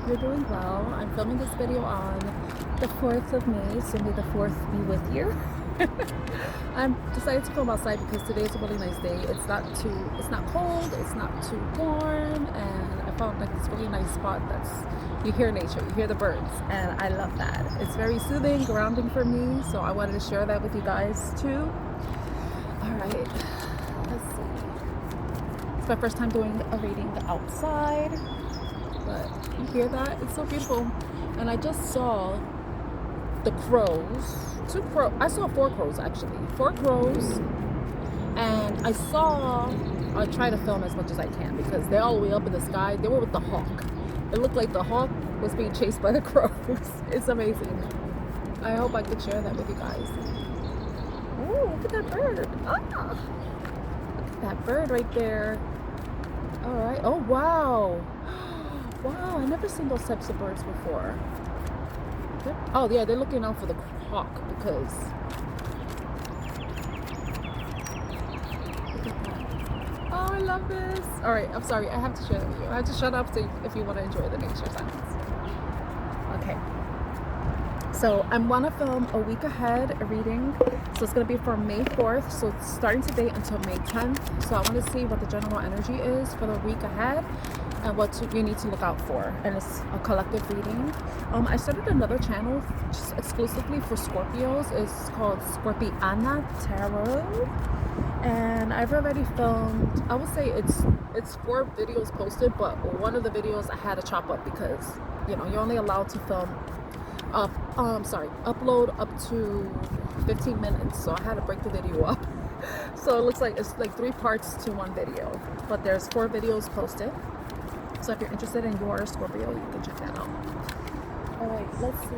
you're doing well. I'm filming this video on the 4th of May, so may the 4th be with you. I'm decided to film outside because today is a really nice day. It's not cold, it's not too warm, and I found like this really nice spot that's, you hear nature, you hear the birds, and I love that. It's very soothing, grounding for me, so I wanted to share that with you guys too. Alright, let's see. It's my first time doing a reading outside, but you hear that? It's so beautiful. And I just saw the crows. I saw 4 crows actually. 4 crows. And I try to film as much as I can because they're all the way up in the sky. They were with the hawk. It looked like the hawk was being chased by the crows. It's amazing. I hope I could share that with you guys. Oh, look at that bird. Ah, look at that bird right there. All right. Oh, wow. Wow, I've never seen those types of birds before. Oh, yeah, they're looking out for the hawk because... Look at that. Oh, I love this. All right, I'm sorry. I have to share that with you. I have to shut up if you want to enjoy the nature sounds. Okay. So I want to film a week ahead a reading. So it's going to be from May 4th. So it's starting today until May 10th. So I want to see what the general energy is for the week ahead and what you need to look out for. And it's a collective reading. I started another channel just exclusively for Scorpios. It's called Scorpiana Tarot. And I've already filmed, I would say it's 4 videos posted, but one of the videos I had to chop up because, you know, you're only allowed to film upload up to 15 minutes, so I had to break the video up. So it looks like it's like 3 parts to 1 video, but there's 4 videos posted. So if you're interested in your Scorpio, you can check that out. All right, let's see.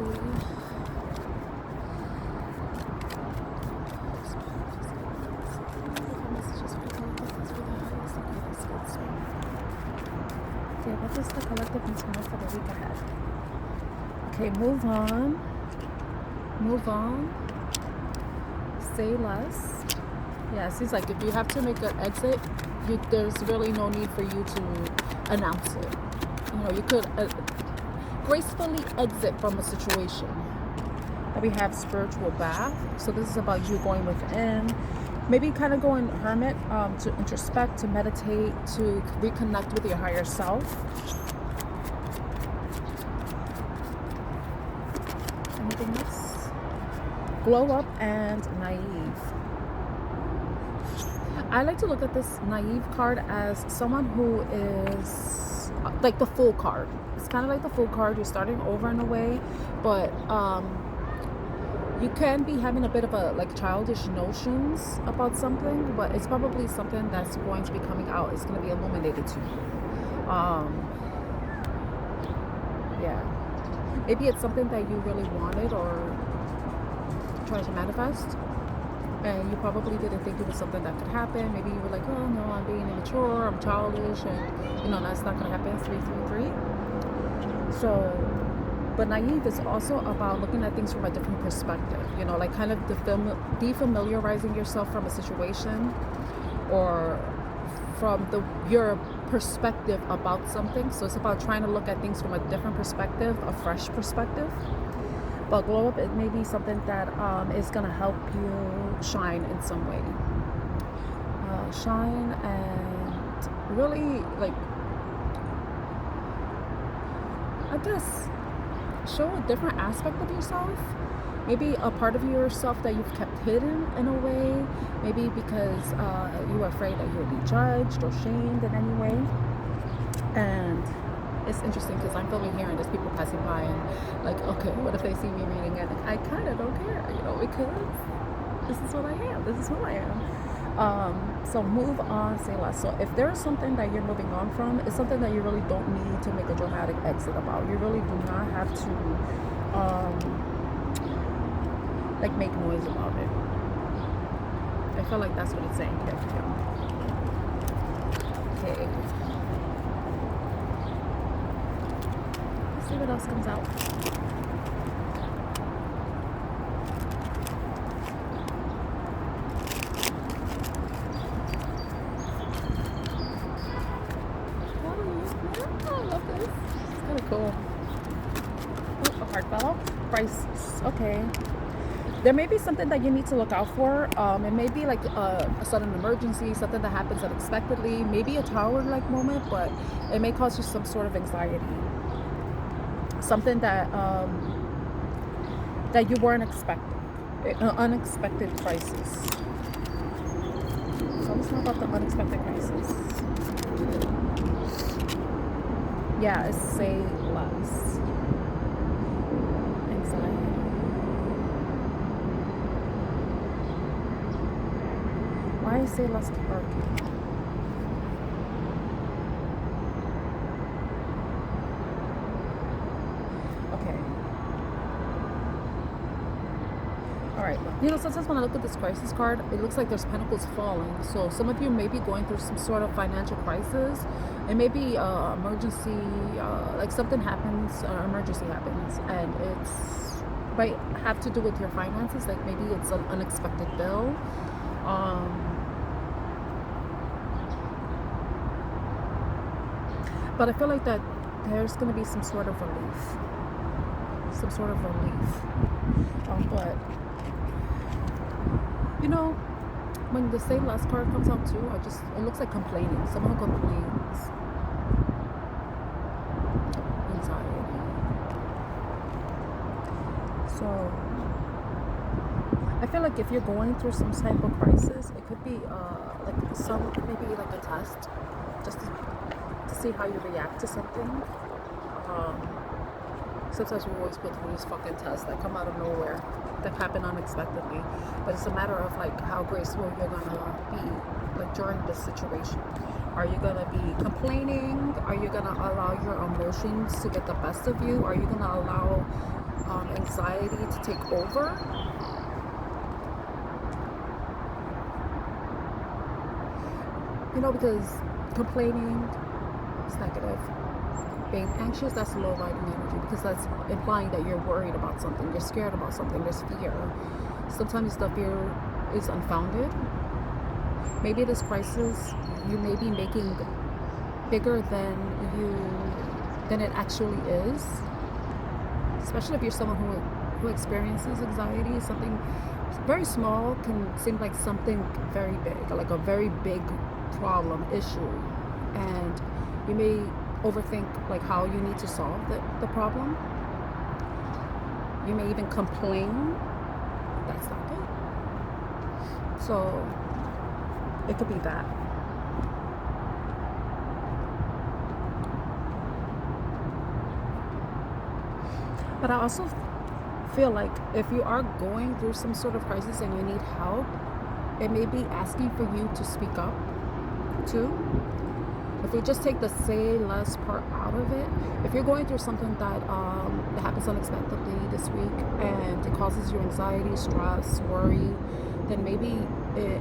Okay, what is the collective intent for the week ahead? Okay, move on. Move on. Say less. Yeah, it seems like if you have to make an exit, there's really no need for you to announce it. You know, you could gracefully exit from a situation. And we have spiritual bath. So this is about you going within. Maybe kind of going hermit to introspect, to meditate, to reconnect with your higher self. Anything else? Glow up and naive. I like to look at this naive card as someone who is like the full card. It's kind of like the full card. You're starting over in a way, but you can be having a bit of a like childish notions about something, but it's probably something that's going to be coming out. It's going to be illuminated to you. Yeah, maybe it's something that you really wanted or trying to manifest, and you probably didn't think it was something that could happen. Maybe you were like, oh no, I'm being immature, I'm childish, and you know that's not going to happen. 333. So, but naive is also about looking at things from a different perspective. You know, like kind of defamiliarizing yourself from a situation or from your perspective about something. So it's about trying to look at things from a different perspective, a fresh perspective. But glow up, it may be something that is going to help you shine in some way. Shine and really, like, I guess, show a different aspect of yourself. Maybe a part of yourself that you've kept hidden in a way. Maybe because you were afraid that you would be judged or shamed in any way. And it's interesting because I'm filming here and there's people passing by and like, okay, what if they see me reading it? I kind of don't care, you know, because this is what I am. This is who I am. So move on, say less. So if there's something that you're moving on from, it's something that you really don't need to make a dramatic exit about. You really do not have to like make noise about it. I feel like that's what it's saying here. Okay. Let's see what else comes out. Oh, yeah, I love this. It's kind of cool. Okay. There may be something that you need to look out for. It may be like a sudden emergency, something that happens unexpectedly, maybe a tower-like moment, but it may cause you some sort of anxiety. Something that that you weren't expecting, an unexpected crisis. Tell us more about the unexpected crisis. Yeah, it's say less. Anxiety. Why is say less hurricane? Alright, you know, sometimes when I look at this crisis card, it looks like there's pentacles falling. So some of you may be going through some sort of financial crisis. It may be emergency, like something happens, emergency happens, and it's might have to do with your finances. Like maybe it's an unexpected bill. But I feel like that there's going to be some sort of relief. Some sort of relief. But you know, when the say less card comes out too, it looks like complaining. Someone who complains. Anxiety. So I feel like if you're going through some type of crisis, it could be maybe like a test, just to see how you react to something. Sometimes we always put through these fucking tests that come out of nowhere, that happen unexpectedly. But it's a matter of like how graceful you're gonna be like during this situation. Are you gonna be complaining? Are you gonna allow your emotions to get the best of you? Are you gonna allow anxiety to take over? You know, because complaining is negative. Being anxious, that's low riding energy, because that's implying that you're worried about something, you're scared about something, there's fear. Sometimes the fear is unfounded. Maybe this crisis you may be making bigger than it actually is, especially if you're someone who experiences anxiety. Something very small can seem like something very big, like a very big problem, issue, and you may overthink like how you need to solve the problem. You may even complain. That's not good. So it could be that. But I also feel like if you are going through some sort of crisis and you need help, it may be asking for you to speak up too. If we just take the say less part out of it, if you're going through something that happens unexpectedly this week and it causes you anxiety, stress, worry, then maybe,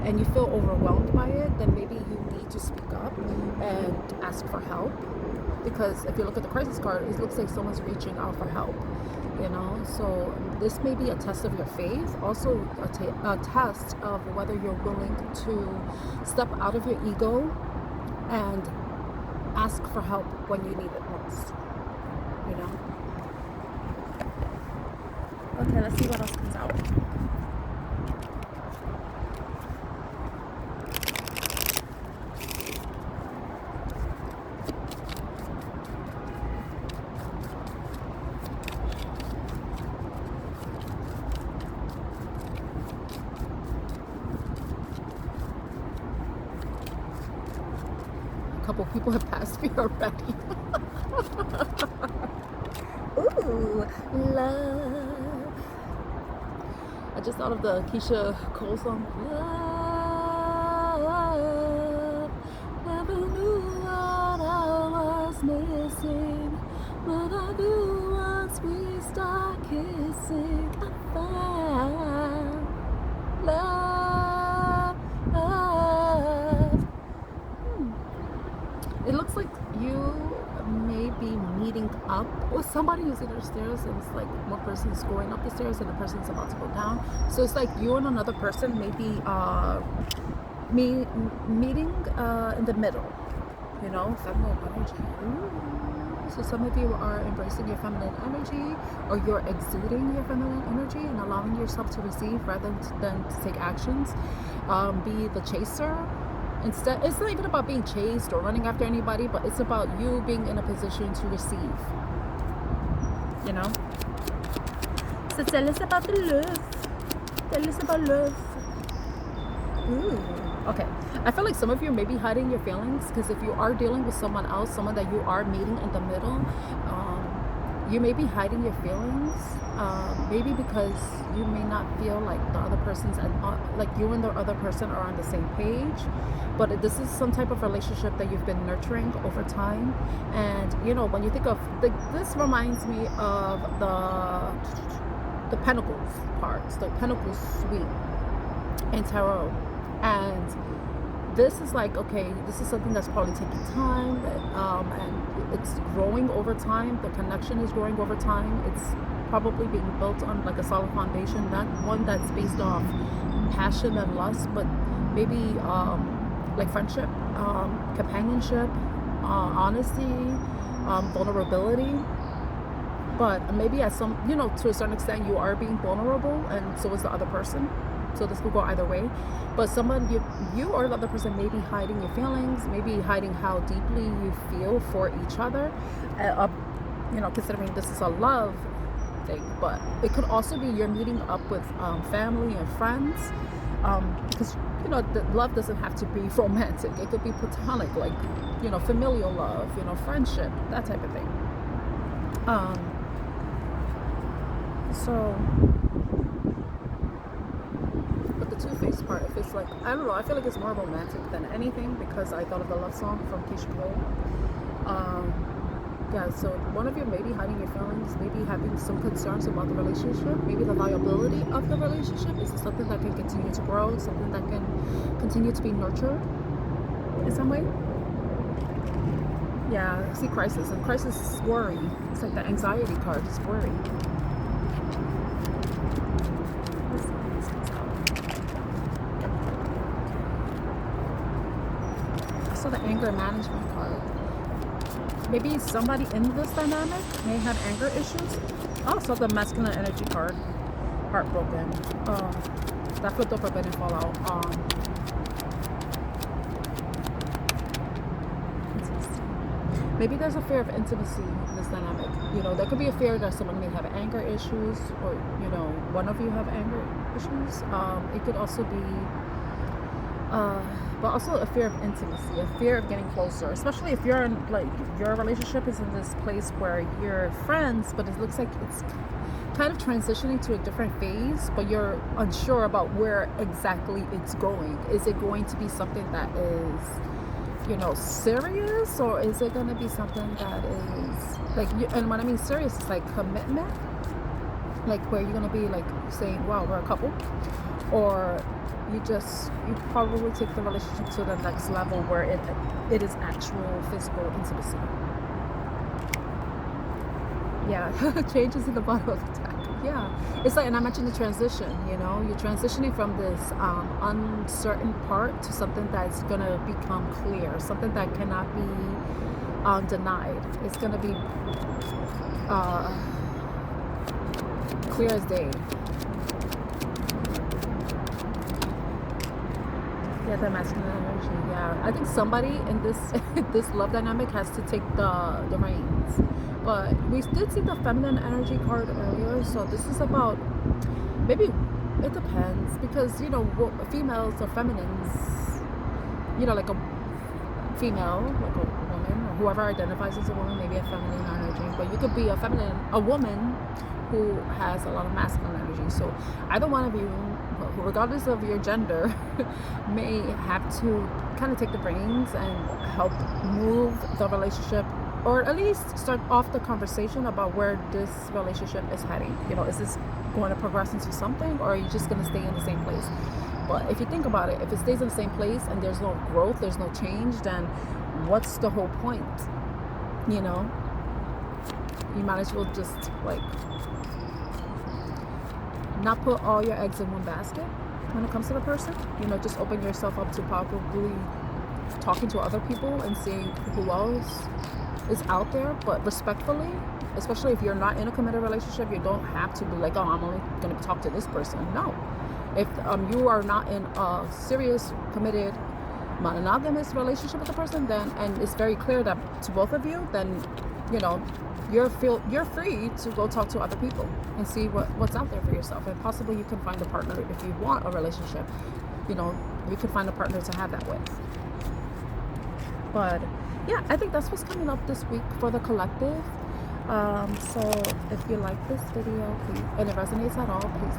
and you feel overwhelmed by it, then maybe you need to speak up and ask for help. Because if you look at the crisis card, it looks like someone's reaching out for help, you know? So this may be a test of your faith, also a test of whether you're willing to step out of your ego and ask for help when you need it most, you know? Okay, let's see what else comes out. A couple people have passed me already. Ooh, love. I just thought of the Keisha Cole song. Love, never knew what I was missing, but I knew once we start kissing, I found love. It looks like you may be meeting up with somebody who's in the stairs, and it's like one person's going up the stairs and the person's about to go down. So it's like you and another person may be meeting in the middle, you know, feminine energy. Ooh. So some of you are embracing your feminine energy, or you're exuding your feminine energy and allowing yourself to receive rather than to take actions. Be the chaser. Instead, it's not even about being chased or running after anybody, but it's about you being in a position to receive. You know? So tell us about the love. Tell us about love. Ooh. Okay. I feel like some of you may be hiding your feelings, because if you are dealing with someone else, someone that you are meeting in the middle, you may be hiding your feelings. Maybe because you may not feel like the other person's, like you and the other person are on the same page. But this is some type of relationship that you've been nurturing over time. And you know, when you think of this reminds me of the Pentacles cards, the Pentacles suite in tarot. And this is like, okay, this is something that's probably taking time, and it's growing over time. The connection is growing over time. It's probably being built on like a solid foundation, not one that's based off passion and lust, but maybe like friendship, companionship, honesty, vulnerability. But maybe at some, you know, to a certain extent, you are being vulnerable, and so is the other person. So this could go either way. But someone, you or the other person may be hiding your feelings, maybe hiding how deeply you feel for each other. You know, considering this is a love thing, but it could also be you're meeting up with family and friends, because you know, the love doesn't have to be romantic. It could be platonic, like, you know, familial love, you know, friendship, that type of thing. So, but the two-faced part, if it's like, I don't know, I feel like it's more romantic than anything, because I thought of the love song from Keisha Cole. Yeah, so one of you may be hiding your feelings, maybe having some concerns about the relationship, maybe the viability of the relationship. Is it something that can continue to grow, something that can continue to be nurtured in some way? Yeah, I see crisis, and crisis is worry. It's like the anxiety card, it's worry. I saw the anger management card. Maybe somebody in this dynamic may have anger issues. Also, the masculine energy card, heartbroken. That flipped over, but didn't fall out. Maybe there's a fear of intimacy in this dynamic. You know, there could be a fear that someone may have anger issues, or you know, one of you have anger issues. It could also be, but also a fear of intimacy, a fear of getting closer, especially if you're in, like, your relationship is in this place where you're friends, but it looks like it's kind of transitioning to a different phase, but you're unsure about where exactly it's going. Is it going to be something that is, you know, serious, or is it going to be something that is like, and when I mean serious, it's like commitment, like where you're going to be like saying, wow, we're a couple, or you probably take the relationship to the next level where it is actual physical intimacy. Yeah. Changes in the bottom of the deck. Yeah, it's like, and I mentioned the transition, you know, you're transitioning from this uncertain part to something that's gonna become clear, something that cannot be denied. It's gonna be clear as day. Yeah, the masculine energy. Yeah, I think somebody in this this love dynamic has to take the reins. But we did see the feminine energy card earlier, so this is about, maybe it depends, because you know, females or feminines, you know, like a female, like a woman, or whoever identifies as a woman, maybe a feminine energy. But you could be a woman who has a lot of masculine energy. So either one of you, regardless of your gender, may have to kind of take the reins and help move the relationship, or at least start off the conversation about where this relationship is heading. You know, is this going to progress into something, or are you just going to stay in the same place? But if you think about it, if it stays in the same place and there's no growth, there's no change, then what's the whole point? You know, you might as well just like not put all your eggs in one basket when it comes to the person. You know, just open yourself up to probably talking to other people and seeing who else is out there, but respectfully, especially if you're not in a committed relationship, you don't have to be like, oh, I'm only going to talk to this person. No. If you are not in a serious, committed, monogamous relationship with the person, then, and it's very clear that to both of you, then, you know, you're free to go talk to other people and see what's out there for yourself. And possibly you can find a partner if you want a relationship. You know, you could find a partner to have that with. But yeah, I think that's what's coming up this week for the collective. So if you like this video, please, and it resonates at all, please